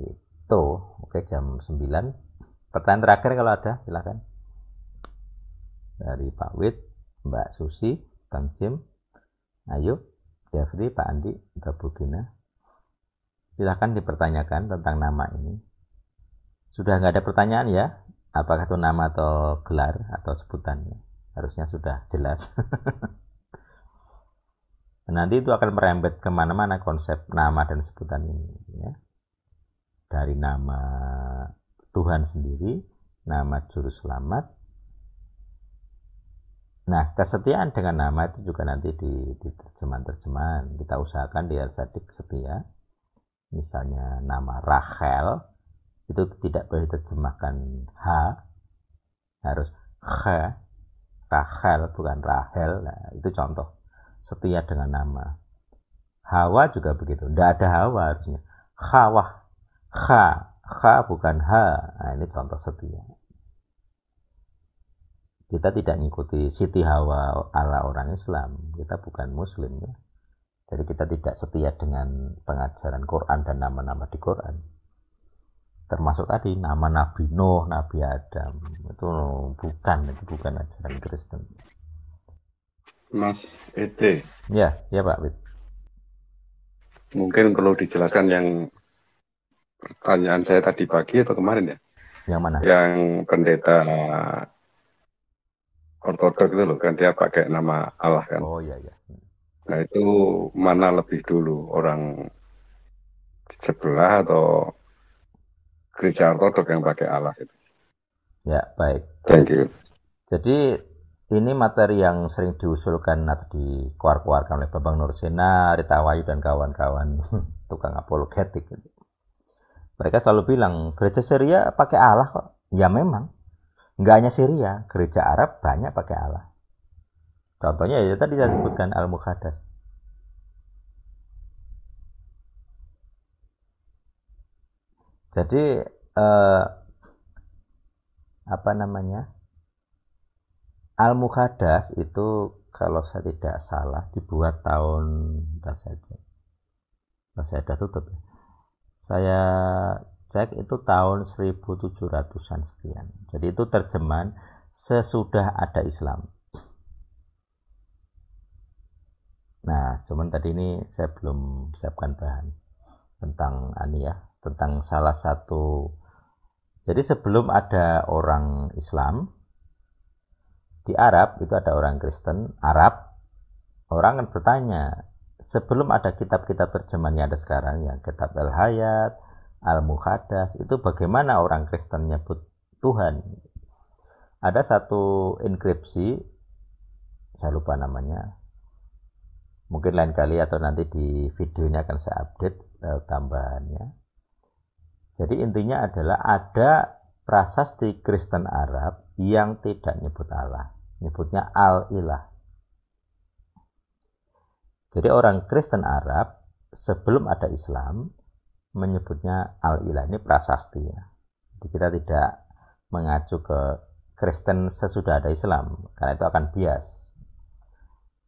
Itu, oke jam 9. Pertanyaan terakhir kalau ada, silakan. Dari Pak Wid, Mbak Susi, Bang Jim, Ayo, Jeffrey, Pak Andi, atau Bu Gina. Silakan dipertanyakan tentang nama ini. Sudah nggak ada pertanyaan ya? Apakah itu nama atau gelar atau sebutannya? Harusnya sudah jelas. Nanti itu akan merembet kemana-mana konsep nama dan sebutan ini. Ya. Dari nama Tuhan sendiri, nama Juru Selamat. Nah, kesetiaan dengan nama itu juga nanti di terjemahan-terjemahan. Kita usahakan di Al-Sadik setia. Misalnya nama Rachel, itu tidak boleh diterjemahkan H, harus H, Rachel, bukan Rahel. Nah, itu contoh setia dengan nama. Hawa juga begitu, tidak ada Hawa harusnya. Khawah, H bukan H. Nah, ini contoh setia. Kita tidak mengikuti Siti Hawa ala orang Islam. Kita bukan Muslim ya. Jadi kita tidak setia dengan pengajaran Quran dan nama-nama di Quran. Termasuk tadi nama Nabi Nuh, Nabi Adam. Itu bukan ajaran Kristen. Mas Ede. Ya Pak Wid. Mungkin perlu dijelaskan yang pertanyaan saya tadi pagi atau kemarin ya? Yang mana? Yang pendeta ortodok itu loh, kan dia pakai nama Allah kan. Oh iya. Nah itu mana lebih dulu, orang sebelah atau gereja ortodok yang pakai Allah itu? Ya baik. Thank you. Jadi ini materi yang sering diusulkan atau dikeluarkan oleh Bambang Nursena, Rita Wayu dan kawan-kawan tukang apologetik. Mereka selalu bilang gereja Syria pakai Allah kok. Ya memang. Nggak hanya Syria, gereja Arab banyak pakai Allah. Contohnya ya tadi saya sebutkan Al-Muqaddas. Jadi Al-Muqaddas itu kalau saya tidak salah dibuat tahun saya sudah tutup ya. Saya cek itu tahun 1700-an sekian. Jadi itu terjemahan sesudah ada Islam. Nah, cuman tadi ini saya belum siapkan bahan tentang salah satu. Jadi sebelum ada orang Islam di Arab itu ada orang Kristen Arab. Orang kan bertanya, sebelum ada kitab-kitab terjemahan yang ada sekarang, yang kitab Al-Hayat, Al-Muqaddas, itu bagaimana orang Kristen nyebut Tuhan? Ada satu inskripsi, saya lupa namanya, mungkin lain kali atau nanti di videonya akan saya update tambahannya. Jadi intinya adalah ada prasasti Kristen Arab yang tidak nyebut Allah, nyebutnya Al-Ilah. Jadi orang Kristen Arab sebelum ada Islam menyebutnya Al-Ilah, ini prasasti ya. Jadi kita tidak mengacu ke Kristen sesudah ada Islam, karena itu akan bias.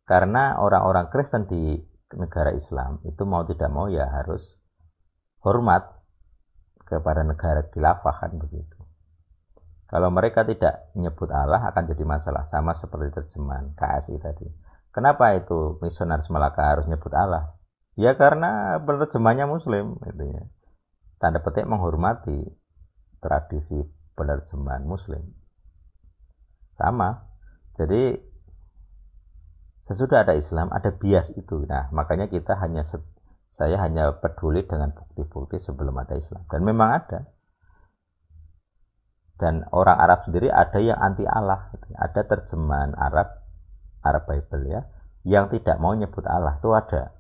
Karena orang-orang Kristen di negara Islam itu mau tidak mau ya harus hormat kepada negara khilafah kan begitu. Kalau mereka tidak menyebut Allah akan jadi masalah, sama seperti terjemahan KSI tadi. Kenapa itu misionaris Melaka harus nyebut Allah? Ya karena penerjemahnya Muslim, gitu ya. Tanda petik menghormati tradisi penerjemahan Muslim. Sama. Jadi sesudah ada Islam ada bias itu. Nah makanya saya hanya peduli dengan bukti-bukti sebelum ada Islam. Dan memang ada. Dan orang Arab sendiri ada yang anti Allah. Ada terjemahan Arab Bible ya, yang tidak mau nyebut Allah itu ada.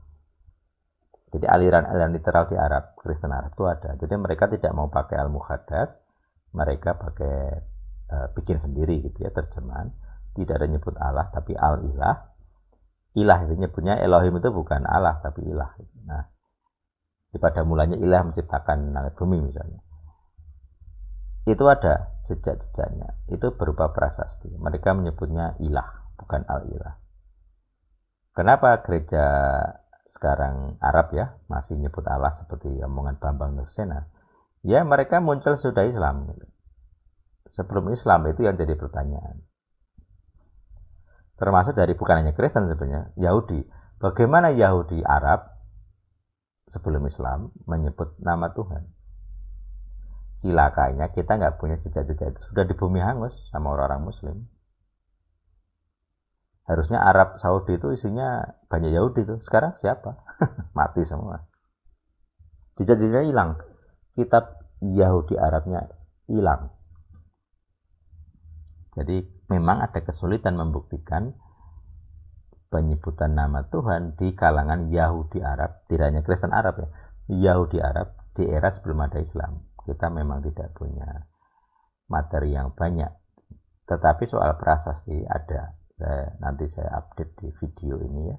Jadi aliran literal di Arab, Kristen Arab itu ada. Jadi mereka tidak mau pakai Al-Muqaddas, mereka pakai bikin sendiri gitu ya terjemahan. Tidak ada nyebut Allah tapi Al-Ilah. Ilah itu nyebutnya Elohim itu bukan Allah tapi Ilah. Nah, pada mulanya Ilah menciptakan langit bumi misalnya. Itu ada jejak-jejaknya. Itu berupa prasasti. Mereka menyebutnya Ilah, bukan Al-Ilah. Kenapa gereja sekarang Arab ya masih nyebut Allah seperti omongan Bambang Nursena? Ya mereka muncul sudah Islam. Sebelum Islam itu yang jadi pertanyaan. Termasuk dari bukan hanya Kristen sebenarnya, Yahudi. Bagaimana Yahudi Arab sebelum Islam menyebut nama Tuhan? Cilakanya kita nggak punya jejak-jejak itu. Sudah di bumi hangus sama orang-orang Muslim. Harusnya Arab Saudi itu isinya banyak Yahudi tuh. Sekarang siapa? Mati semua. Jejak-jejaknya hilang. Kitab Yahudi Arabnya hilang. Jadi memang ada kesulitan membuktikan penyebutan nama Tuhan di kalangan Yahudi Arab, tidak hanya Kristen Arab ya, Yahudi Arab di era sebelum ada Islam. Kita memang tidak punya materi yang banyak. Tetapi soal prasasti ada. Nanti saya update di video ini ya.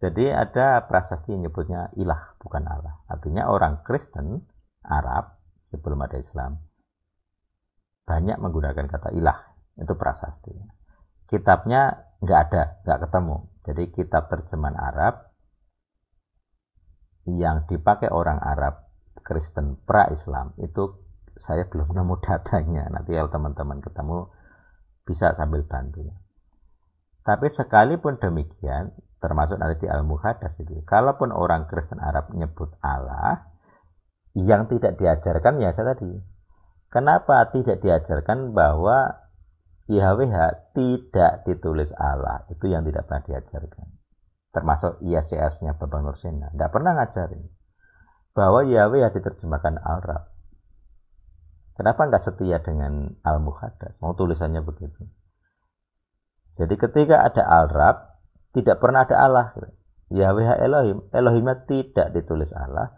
Jadi ada prasasti yang nyebutnya ilah bukan Allah. Artinya orang Kristen Arab sebelum ada Islam banyak menggunakan kata ilah. Itu prasasti. Kitabnya nggak ada, nggak ketemu. Jadi kitab terjemahan Arab yang dipakai orang Arab Kristen pra-Islam itu saya belum nemu datanya. Nanti kalau teman-teman ketemu bisa sambil bantu. Tapi sekalipun demikian, termasuk nanti di Al-Muhaddas itu, kalaupun orang Kristen Arab menyebut Allah, yang tidak diajarkan ya saya tadi. Kenapa tidak diajarkan bahwa YHWH tidak ditulis Allah? Itu yang tidak pernah diajarkan. Termasuk ISCS-nya Bapak Nursena. Tidak pernah ngajarin bahwa YHWH diterjemahkan Arab. Kenapa nggak setia dengan Al-Muhaddas? Mau tulisannya begitu. Jadi ketika ada Arab, tidak pernah ada Allah. YHWH Elohim. Elohimnya tidak ditulis Allah,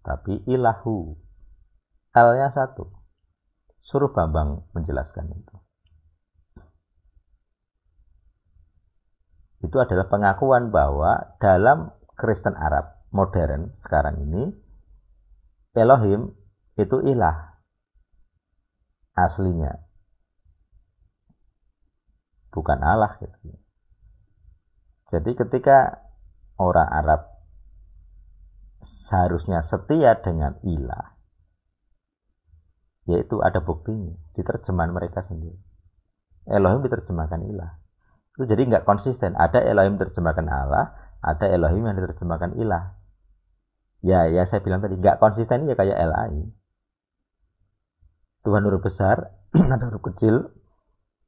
tapi ilahu. L-nya satu. Suruh Bambang menjelaskan itu. Itu adalah pengakuan bahwa dalam Kristen Arab modern sekarang ini, Elohim itu ilah aslinya, bukan Allah gitu. Jadi ketika orang Arab seharusnya setia dengan ilah, yaitu ada buktinya di terjemahan mereka sendiri. Elohim diterjemahkan ilah. Itu jadi nggak konsisten. Ada Elohim terjemahkan Allah, ada Elohim yang diterjemahkan ilah. Ya saya bilang tadi nggak konsisten ya kayak LAI. Tuhan huruf besar, ada huruf kecil,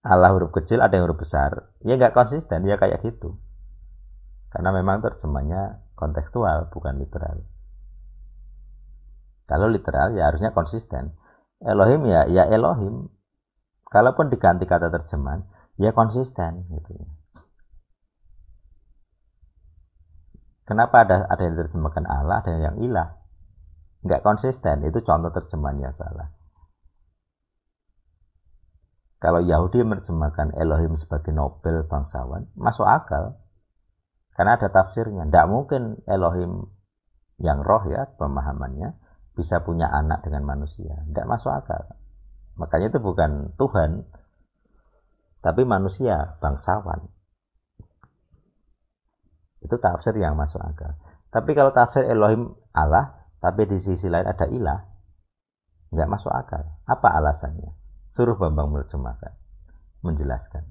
Allah huruf kecil, ada yang huruf besar. Ya nggak konsisten ya kayak gitu. Karena memang terjemahnya kontekstual bukan literal. Kalau literal ya harusnya konsisten. Elohim ya Elohim. Kalaupun diganti kata terjemahan ya konsisten gitu. Kenapa ada yang diterjemahkan Allah, ada yang ilah? Nggak konsisten, itu contoh terjemahan yang salah. Kalau Yahudi menerjemahkan Elohim sebagai Nobel bangsawan, masuk akal. Karena ada tafsirnya. Nggak mungkin Elohim yang roh ya, pemahamannya, bisa punya anak dengan manusia. Nggak masuk akal. Makanya itu bukan Tuhan, tapi manusia, bangsawan. Itu tafsir yang masuk akal. Tapi kalau tafsir Elohim Allah, tapi di sisi lain ada ilah, nggak masuk akal. Apa alasannya? Suruh Bambang menerjemahkan, menjelaskan.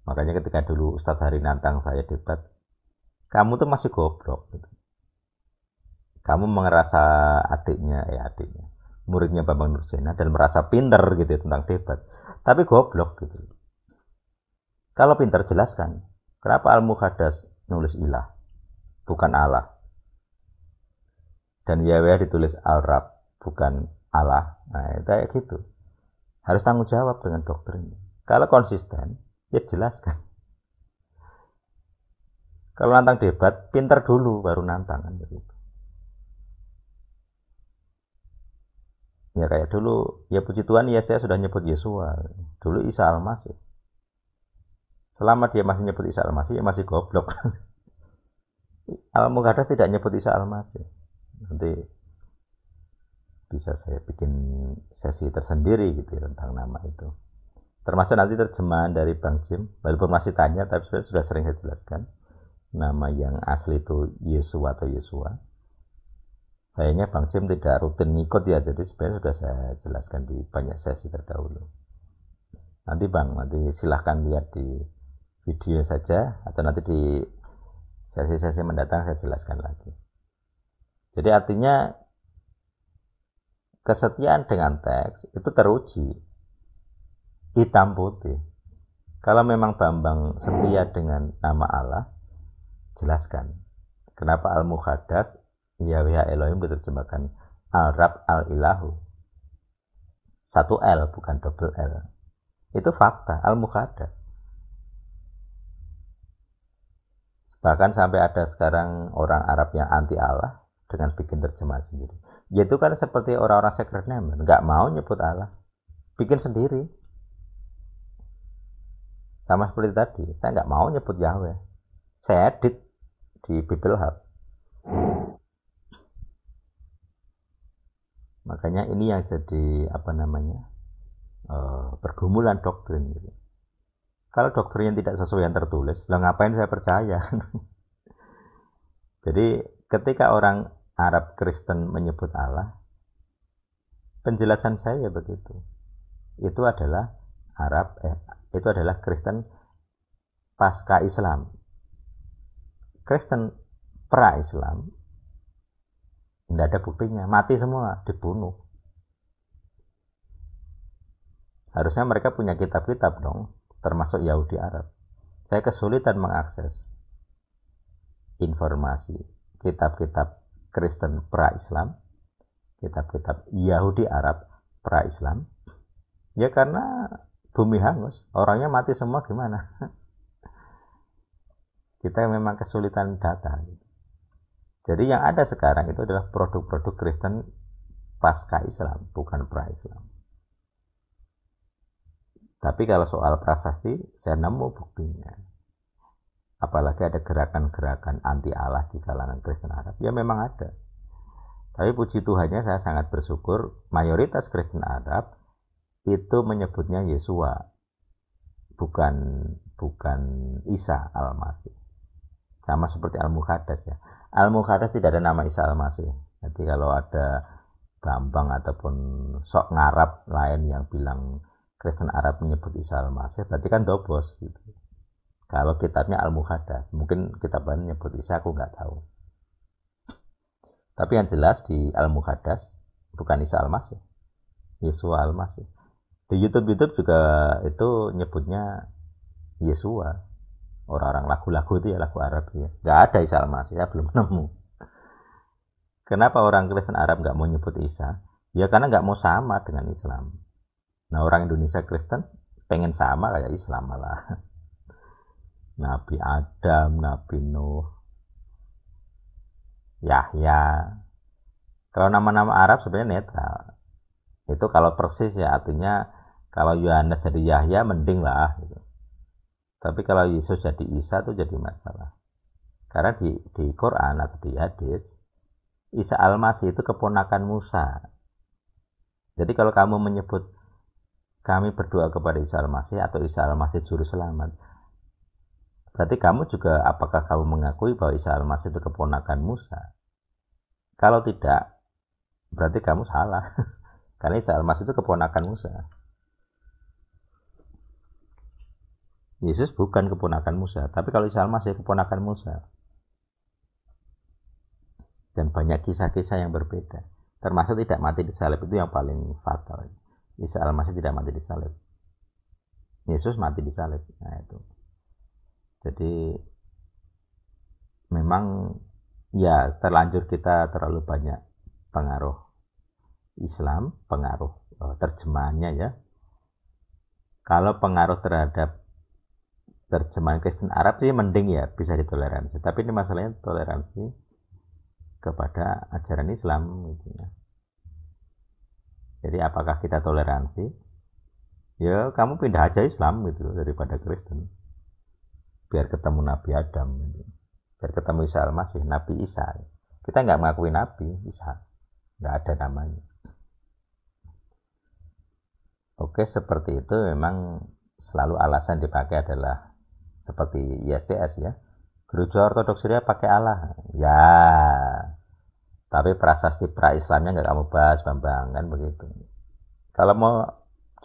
Makanya ketika dulu Ustadz Hari nantang saya debat, kamu tuh masih goblok. Gitu. Kamu merasa adiknya, muridnya Bambang Nursena dan merasa pinter gitu tentang debat. Tapi goblok gitu. Kalau pintar jelaskan, kenapa Al-Muhaddas nulis ilah, bukan Allah. Dan YHWH ditulis Arab, bukan Allah. Nah, kayak gitu. Harus tanggung jawab dengan doktrin. Kalau konsisten, ya jelaskan. Kalau nantang debat, pintar dulu baru nantang kan begitu. Ya kayak dulu, ya puji Tuhan ya saya sudah nyebut Yesua. Dulu Isa Al-Masih. Selama dia masih nyebut Isa Al-Masih, ya masih goblok. Al-Muhaddas tidak nyebut Isa Al-Masih. Nanti bisa saya bikin sesi tersendiri gitu ya, tentang nama itu. Termasuk nanti terjemahan dari Bang Jim, walaupun masih tanya, tapi sudah sering saya jelaskan. Nama yang asli itu Yesua atau Yesua. Kayaknya Bang Jim tidak rutin ngikut ya, jadi sebenarnya sudah saya jelaskan di banyak sesi terdahulu. Nanti Bang, nanti silahkan lihat di video saja, atau nanti di sesi-sesi mendatang saya jelaskan lagi. Jadi artinya kesetiaan dengan teks itu teruji, hitam putih. Kalau memang Bambang setia dengan nama Allah, jelaskan kenapa Al-Muqaddas Yahweh Elohim diterjemahkan Al-Rab Al-Ilahu. Satu L bukan double L. Itu fakta Al-Muqaddas. Bahkan sampai ada sekarang orang Arab yang anti Allah dengan bikin terjemahan sendiri. Yaitu kan seperti orang-orang secret name, nggak mau nyebut Allah, bikin sendiri. Sama seperti tadi, saya nggak mau nyebut Yahweh, saya edit di Bible Hub. Makanya ini yang jadi pergumulan doktrin gitu. Kalau doktrin yang tidak sesuai yang tertulis, lah ngapain saya percaya? Jadi ketika orang Arab Kristen menyebut Allah, penjelasan saya begitu. Itu adalah itu adalah Kristen pasca Islam. Kristen pra Islam tidak ada buktinya, mati semua, dibunuh. Harusnya mereka punya kitab-kitab dong, termasuk Yahudi Arab. Saya kesulitan mengakses informasi kitab-kitab Kristen pra-Islam, kitab-kitab Yahudi Arab pra-Islam. Ya karena bumi hangus, orangnya mati semua gimana? Kita memang kesulitan data. Jadi yang ada sekarang itu adalah produk-produk Kristen pasca Islam, bukan pra-Islam. Tapi kalau soal prasasti, saya nemu buktinya. Apalagi ada gerakan-gerakan anti Allah di kalangan Kristen Arab, ya memang ada. Tapi puji Tuhannya saya sangat bersyukur mayoritas Kristen Arab itu menyebutnya Yesua, bukan Isa Al-Masih. Sama seperti Al-Muqaddas ya. Al-Muqaddas tidak ada nama Isa Al-Masih. Jadi kalau ada Bambang ataupun sok ngarap lain yang bilang Kristen Arab menyebut Isa Al-Masih, berarti kan dobos gitu. Kalau kitabnya Al-Muqaddas, mungkin kitab lain menyebut Isa, aku nggak tahu. Tapi yang jelas di Al-Muqaddas bukan Isa Al-Masih, Yesua Al-Masih. Di YouTube juga itu nyebutnya Yesua. Orang-orang lagu-lagu itu ya lagu Arab ya. Nggak ada Isa Al-Masih, saya belum nemu. Kenapa orang Kristen Arab nggak mau nyebut Isa? Ya karena nggak mau sama dengan Islam. Nah orang Indonesia Kristen pengen sama kayak Islam malah. Nabi Adam, Nabi Nuh, Yahya. Kalau nama-nama Arab sebenarnya netral. Itu kalau persis ya, artinya kalau Yohanes jadi Yahya mending lah gitu. Tapi kalau Yesus jadi Isa itu jadi masalah. Karena di Quran atau di hadis, Isa Al-Masih itu keponakan Musa. Jadi kalau kamu menyebut kami berdoa kepada Isa Al-Masih atau Isa Al-Masih juru selamat, berarti kamu juga, apakah kamu mengakui bahwa Isa Al-Masih itu keponakan Musa? Kalau tidak, berarti kamu salah. Karena Isa Al-Masih itu keponakan Musa. Yesus bukan keponakan Musa, tapi kalau Isa Al-Masih keponakan Musa. Dan banyak kisah-kisah yang berbeda. Termasuk tidak mati di salib, itu yang paling fatal. Isa Al-Masih tidak mati di salib. Yesus mati di salib. Nah itu. Jadi memang ya terlanjur kita terlalu banyak pengaruh Islam, pengaruh terjemahannya ya. Kalau pengaruh terhadap terjemahan Kristen Arab sih mending ya, bisa ditoleransi. Tapi ini masalahnya toleransi kepada ajaran Islam gitu ya. Jadi apakah kita toleransi? Ya kamu pindah aja Islam gitu daripada Kristen. Biar ketemu Nabi Adam gitu. Biar ketemu Isa Al-Masih, Nabi Isa. Kita nggak mengakui Nabi Isa, nggak ada namanya. Oke, seperti itu memang selalu alasan dipakai adalah seperti YCS ya. Gereja Ortodoks Syria pakai Allah. Ya. Tapi prasasti pra-Islamnya nggak kamu bahas, Bambang, kan begitu. Kalau mau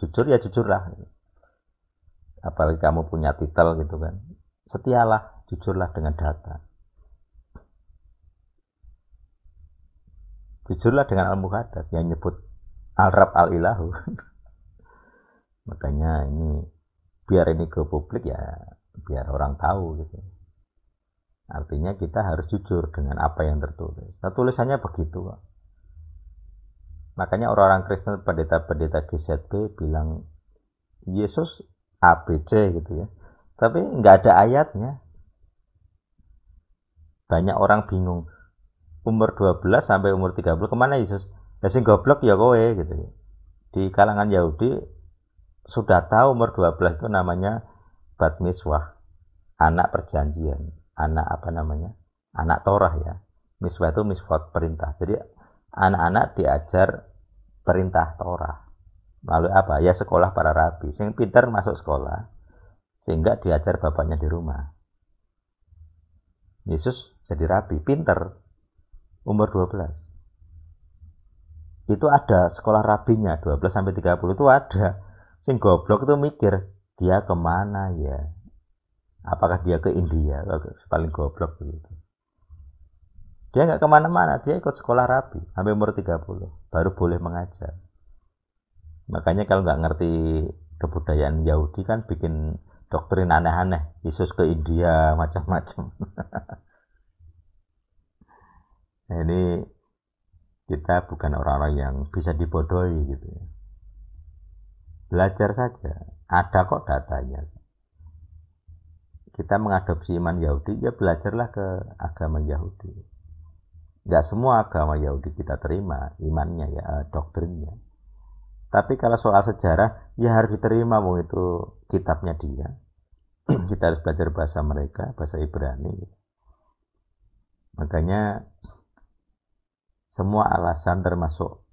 jujur ya jujurlah. Apalagi kamu punya titel gitu kan. Setialah, jujurlah dengan data. Jujurlah dengan Al-Muqaddas yang nyebut Al-Rab Al-Ilahu. Makanya ini biar ini ke publik ya, biar orang tahu gitu. Artinya kita harus jujur dengan apa yang tertulis. Nah, tulisannya begitu kok. Makanya orang-orang Kristen, pendeta-pendeta GZB bilang Yesus ABC gitu ya. Tapi nggak ada ayatnya. Banyak orang bingung. Umur 12 sampai umur 30 kemana Yesus? Ya sing goblok ya kowe gitu ya. Di kalangan Yahudi sudah tahu umur 12 itu namanya bat miswah, anak perjanjian. Anak anak Torah ya. Miswah itu miswat perintah. Jadi anak-anak diajar perintah Torah. Lalu apa? Ya sekolah para rabi. Sing pintar masuk sekolah sehingga diajar bapaknya di rumah. Yesus jadi rabi, pintar, umur 12. Itu ada sekolah rabinya 12 sampai 30 itu ada. Sing goblok itu mikir, dia kemana ya? Apakah dia ke India? Paling goblok begitu. Dia nggak kemana-mana, dia ikut sekolah rabi sampai umur 30 baru boleh mengajar. Makanya kalau nggak ngerti kebudayaan Yahudi kan bikin doktrin aneh-aneh, Yesus ke India macam-macam. Nah, ini kita bukan orang-orang yang bisa dibodohi gitu ya. Belajar saja, ada kok datanya. Kita mengadopsi iman Yahudi, ya belajarlah ke agama Yahudi. Nggak semua agama Yahudi kita terima imannya ya, doktrinnya. Tapi kalau soal sejarah, ya harus diterima, mau itu kitabnya dia. Kita harus belajar bahasa mereka, bahasa Ibrani. Makanya semua alasan termasuk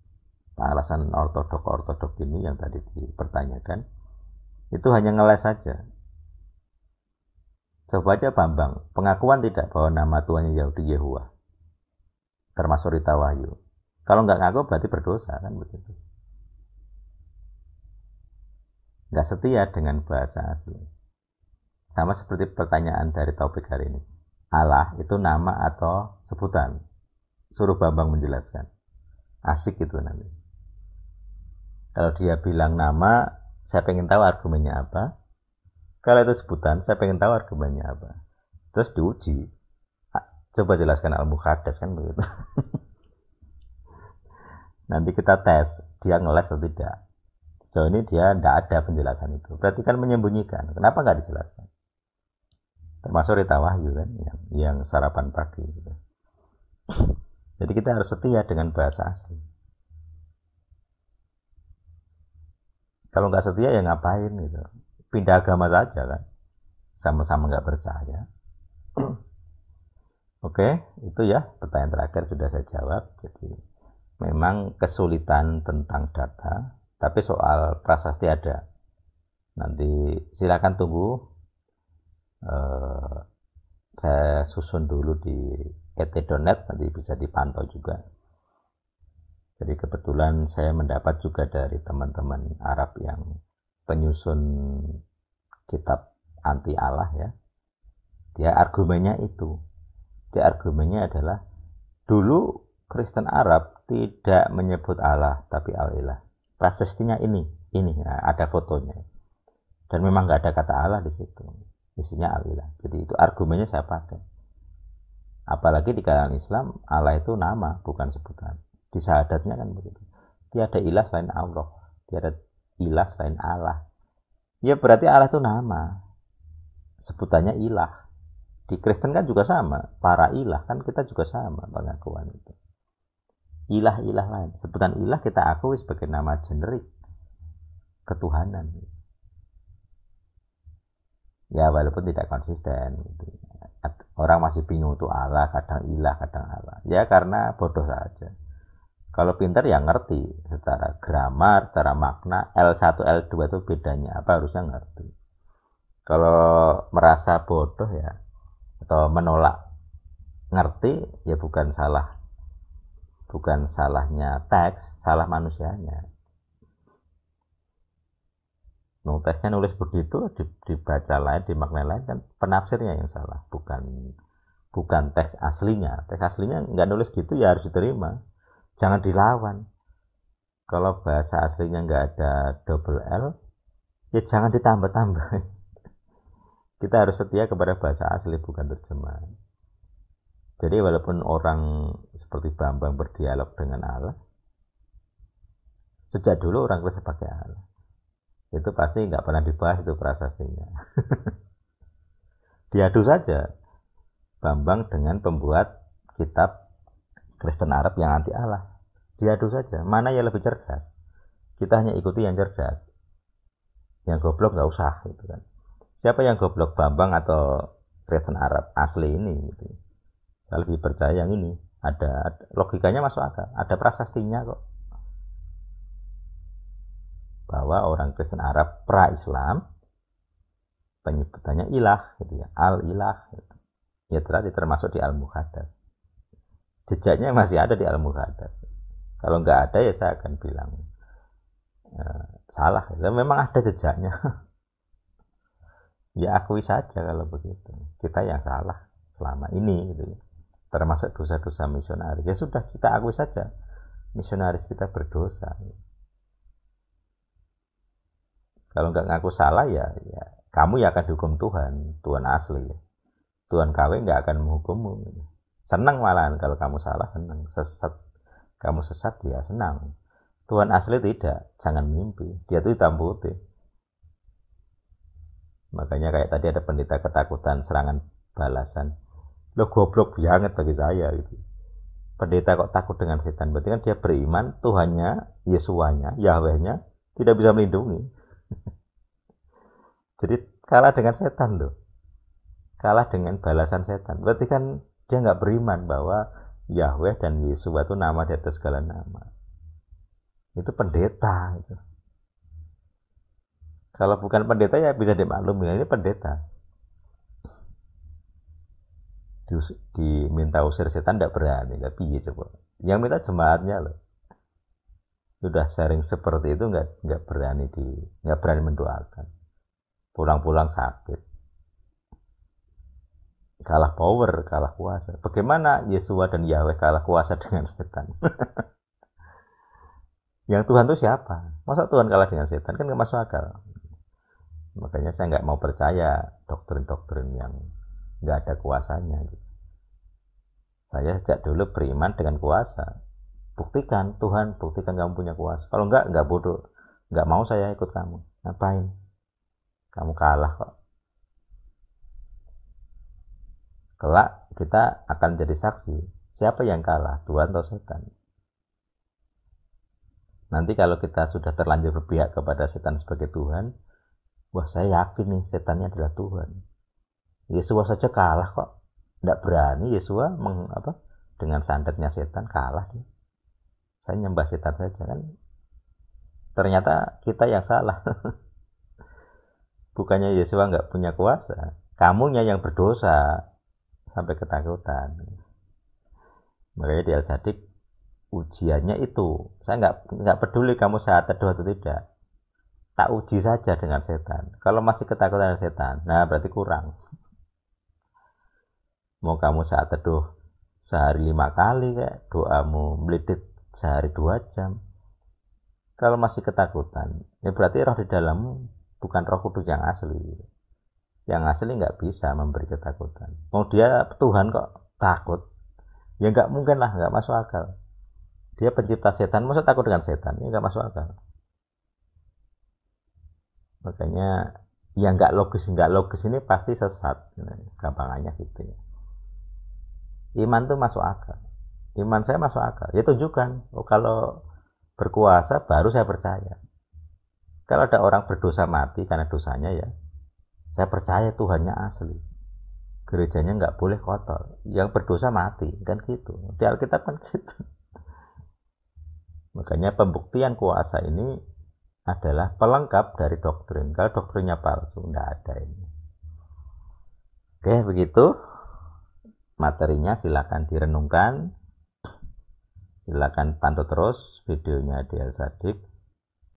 alasan ortodok ini yang tadi dipertanyakan, itu hanya ngeles saja. Coba aja Bambang, pengakuan tidak bahwa nama Tuhannya Yahudi Yehuwa, termasuk Rita Wahyu. Kalau nggak ngaku berarti berdosa kan begitu. Nggak setia dengan bahasa asli. Sama seperti pertanyaan dari topik hari ini. Allah itu nama atau sebutan? Suruh Bambang menjelaskan. Asik itu nanti. Kalau dia bilang nama, saya pengen tahu argumennya apa. Kalau itu sebutan, saya pengen tahu argumennya apa. Terus diuji. Coba jelaskan Al-Muqaddas kan begitu. Nanti kita tes, dia ngeles atau tidak. Sejauh ini dia tidak ada penjelasan itu. Berarti kan menyembunyikan. Kenapa nggak dijelaskan? Termasuk Rita Wahyu kan, yang sarapan pagi. Gitu. Jadi kita harus setia dengan bahasa asli. Kalau nggak setia ya ngapain gitu. Pindah agama saja kan, sama-sama nggak percaya. Oke, itu ya pertanyaan terakhir sudah saya jawab. Jadi memang kesulitan tentang data, tapi soal prasasti ada. Nanti silakan tunggu, saya susun dulu di et.net, nanti bisa dipantau juga. Jadi kebetulan saya mendapat juga dari teman-teman Arab yang penyusun kitab anti Allah ya. Dia argumennya itu. Dia argumennya adalah dulu Kristen Arab tidak menyebut Allah tapi Al-Ilah. Prasastinya ini nah, ada fotonya. Dan memang nggak ada kata Allah di situ. Isinya Al-Ilah. Jadi itu argumennya saya pakai. Apalagi di kalangan Islam Allah itu nama bukan sebutan. Di syahadatnya kan begitu. Tiada ilah selain Allah. Tiada ilah selain Allah. Ya berarti Allah itu nama. Sebutannya ilah. Di Kristen kan juga sama. Para ilah kan kita juga sama pengakuan itu. Ilah-ilah lain. Sebutan ilah kita akui sebagai nama generik. Ketuhanan. Ya walaupun tidak konsisten. Gitu. Orang masih bingung itu Allah, kadang ilah, kadang Allah. Ya karena bodoh saja. Kalau pintar ya ngerti secara grammar, secara makna, L1, L2 itu bedanya apa harusnya ngerti. Kalau merasa bodoh ya, atau menolak ngerti, ya bukan salah bukan salahnya teks, salah manusianya. Teksnya nulis begitu, dibaca lain, dimaknai lain, kan penafsirnya yang salah, bukan teks aslinya. Teks aslinya nggak nulis gitu ya harus diterima, jangan dilawan. Kalau bahasa aslinya nggak ada double L, ya jangan ditambah-tambah. Kita harus setia kepada bahasa asli, bukan terjemahan. Jadi walaupun orang seperti Bambang berdialog dengan Allah, sejak dulu orang Kristen pakai Allah. Itu pasti nggak pernah dibahas itu prasastinya. Diadu saja Bambang dengan pembuat kitab Kristen Arab yang anti Allah. Diadu saja, mana yang lebih cerdas. Kita hanya ikuti yang cerdas. Yang goblok nggak usah gitu kan. Siapa yang goblok, Bambang atau Kristen Arab asli ini gitu. Saya lebih percaya yang ini. Ada logikanya masuk akal, ada prasastinya kok. Bahwa orang Kristen Arab pra-Islam penyebutannya ilah gitu ya, al-ilah gitu. Ya berarti termasuk di Al-Muqaddas. Jejaknya masih ada di Al-Muqaddas. Kalau nggak ada ya saya akan bilang salah. Ya, memang ada jejaknya. Ya akui saja kalau begitu. Kita yang salah selama ini gitu ya. Termasuk dosa-dosa misionaris. Ya sudah, kita akui saja. Misionaris kita berdosa. Kalau nggak ngaku salah ya kamu ya akan dihukum Tuhan asli. Tuhan KW nggak akan menghukummu. Senang malahan kalau kamu salah, senang. Kamu sesat ya senang. Tuhan asli tidak, jangan mimpi. Dia tuh hitam putih. Makanya kayak tadi ada pendeta ketakutan serangan balasan. Lo goblok banget bagi saya gitu. Pendeta kok takut dengan setan? Berarti kan dia beriman Tuhannya, Yesuanya, Yahwehnya tidak bisa melindungi. Jadi kalah dengan setan loh, kalah dengan balasan setan. Berarti kan dia nggak beriman bahwa Yahweh dan Yesus itu nama di atas segala nama. Itu pendeta itu. Kalau bukan pendeta ya bisa dimaklumi, ini pendeta. Diminta usir setan tidak berani, tapi iya coba. Yang minta jemaatnya loh. Sudah sering seperti itu nggak berani mendoakan. Pulang-pulang sakit. Kalah power, kalah kuasa. Bagaimana Yesua dan Yahweh kalah kuasa dengan setan? Yang Tuhan itu siapa? Masa Tuhan kalah dengan setan? Kan nggak masuk akal. Makanya saya nggak mau percaya doktrin-doktrin yang nggak ada kuasanya. Saya sejak dulu beriman dengan kuasa. Buktikan, Tuhan, buktikan kamu punya kuasa. Kalau nggak bodoh. Nggak mau saya ikut kamu. Ngapain? Kamu kalah kok. Kelak kita akan jadi saksi. Siapa yang kalah? Tuhan atau setan? Nanti kalau kita sudah terlanjur berpihak kepada setan sebagai Tuhan, wah saya yakin nih setannya adalah Tuhan. Yesua saja kalah kok. Tidak berani Yesua dengan sandatnya setan kalah dia. Saya nyembah setan saja kan. Ternyata kita yang salah. Bukannya Yesua nggak punya kuasa, kamunya yang berdosa sampai ketakutan. Makanya di Al-Sadik ujiannya itu, saya nggak peduli kamu saat teduh atau tidak, tak uji saja dengan setan. Kalau masih ketakutan dengan setan, nah berarti kurang. Mau kamu saat teduh sehari 5 kali kayak doamu melidit sehari 2 jam, kalau masih ketakutan, ya berarti roh di dalammu bukan Roh Kudus yang asli. Yang asli nggak bisa memberi ketakutan. Mau dia Tuhan kok takut? Ya nggak mungkin lah, nggak masuk akal. Dia pencipta setan, masa takut dengan setan? Ya nggak masuk akal. Makanya yang nggak logis ini pasti sesat. Gampangannya gitu ya. Iman tuh masuk akal. Iman saya masuk akal. Ya tunjukkan. Oh kalau berkuasa baru saya percaya. Kalau ada orang berdosa mati karena dosanya ya, saya percaya Tuhannya asli. Gerejanya nggak boleh kotor. Yang berdosa mati, kan gitu. Di Alkitab kan gitu. Makanya pembuktian kuasa ini adalah pelengkap dari doktrin. Kalau doktrinnya palsu, nggak ada ini. Oke, begitu. Materinya silakan direnungkan. Silakan pantau terus videonya Dia Sadik